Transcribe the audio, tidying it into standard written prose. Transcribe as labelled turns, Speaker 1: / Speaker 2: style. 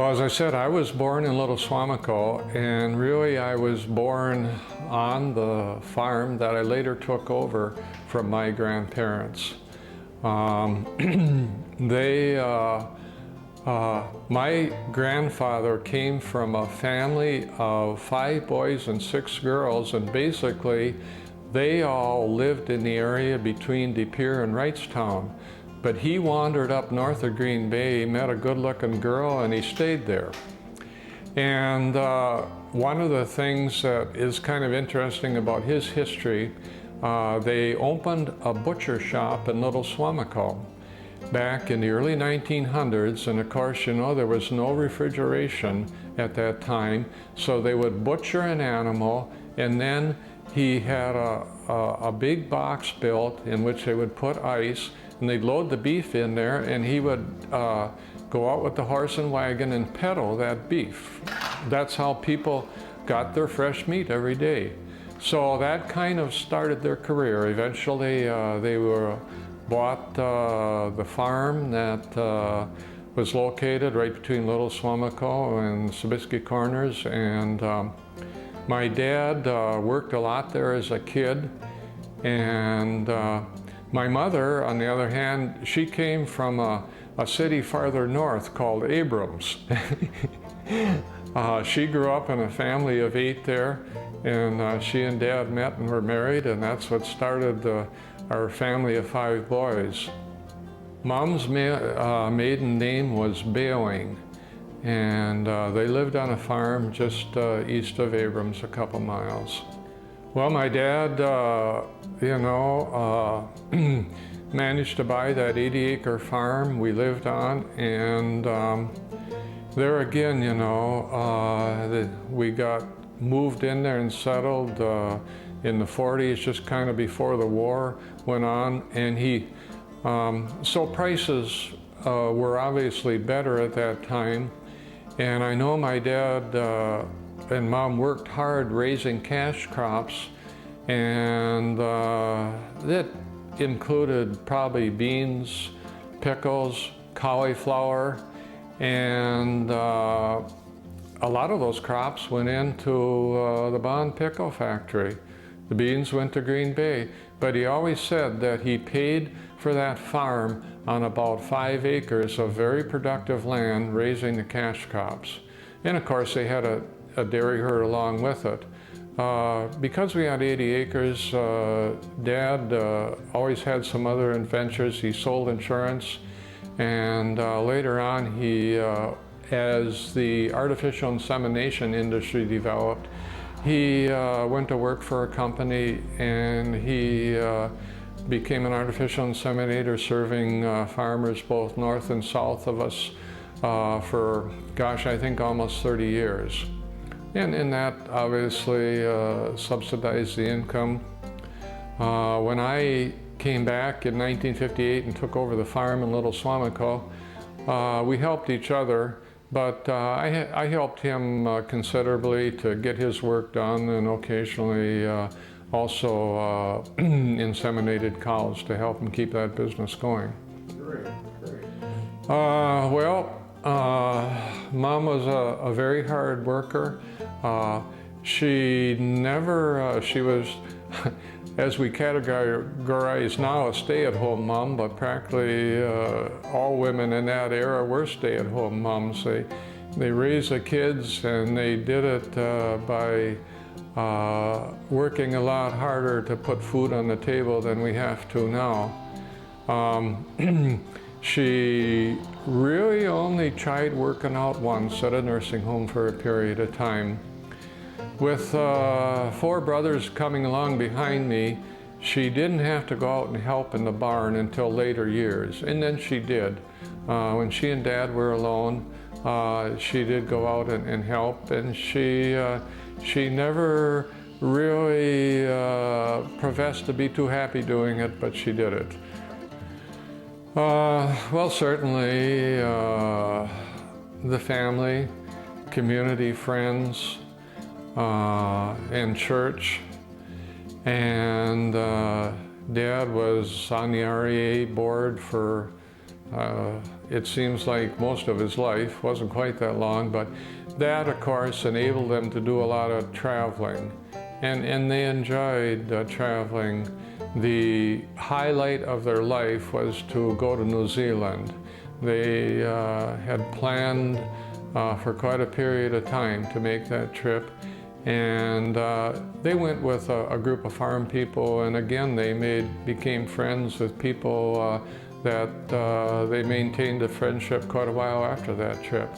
Speaker 1: Well, as I said, I was born in Little Swamico, and really I was born on the farm that I later took over from my grandparents. My grandfather came from a family of 5 boys and 6 girls, and basically they all lived in the area between De Pere and Wrightstown. But he wandered up north of Green Bay, met a good-looking girl, and he stayed there. And one of the things that is kind of interesting about his history, they opened a butcher shop in Little Swamico back in the early 1900s, and of course, you know, there was no refrigeration at that time, so they would butcher an animal, and then he had a big box built in which they would put ice, and they'd load the beef in there, and he would go out with the horse and wagon and peddle that beef. That's how people got their fresh meat every day. So that kind of started their career. Eventually they bought the farm that was located right between Little Swamico and Sobieski Corners, and my dad worked a lot there as a kid, and my mother, on the other hand, she came from a city farther north called Abrams. She grew up in a family of 8 there, and she and Dad met and were married, and that's what started our family of 5 boys. Mom's maiden name was Baling, and they lived on a farm just east of Abrams, a couple miles. Well, my dad, managed to buy that 80-acre farm we lived on, and there again, we got moved in there and settled in the 40s, just kind of before the war went on, and so prices were obviously better at that time, and I know my dad and Mom worked hard raising cash crops, and that included probably beans, pickles, cauliflower, and a lot of those crops went into the Bond Pickle Factory. The beans went to Green Bay, but he always said that he paid for that farm on about 5 acres of very productive land raising the cash crops. And of course they had a dairy herd along with it. Because we had 80 acres, Dad always had some other adventures. He sold insurance, and later on he, as the artificial insemination industry developed, he went to work for a company, and he became an artificial inseminator serving farmers both north and south of us for, gosh, I think almost 30 years. And that obviously subsidized the income. When I came back in 1958 and took over the farm in Little Swamico, we helped each other, but I helped him considerably to get his work done, and occasionally also inseminated cows to help him keep that business going.
Speaker 2: Great.
Speaker 1: Mom was a very hard worker. She was, as we categorize now, a stay-at-home mom, but practically all women in that era were stay-at-home moms. They raised the kids, and they did it by working a lot harder to put food on the table than we have to now. She really only tried working out once at a nursing home for a period of time. With 4 brothers coming along behind me, she didn't have to go out and help in the barn until later years, and then she did. When she and Dad were alone, she did go out and help, and she never really professed to be too happy doing it, but she did it. Well, certainly the family, community, friends, and church, and Dad was on the REA board for It seems like most of his life, wasn't quite that long, but that of course enabled them to do a lot of traveling. And they enjoyed traveling. The highlight of their life was to go to New Zealand. They had planned for quite a period of time to make that trip. And they went with a group of farm people, and again they became friends with people that they maintained a friendship quite a while after that trip.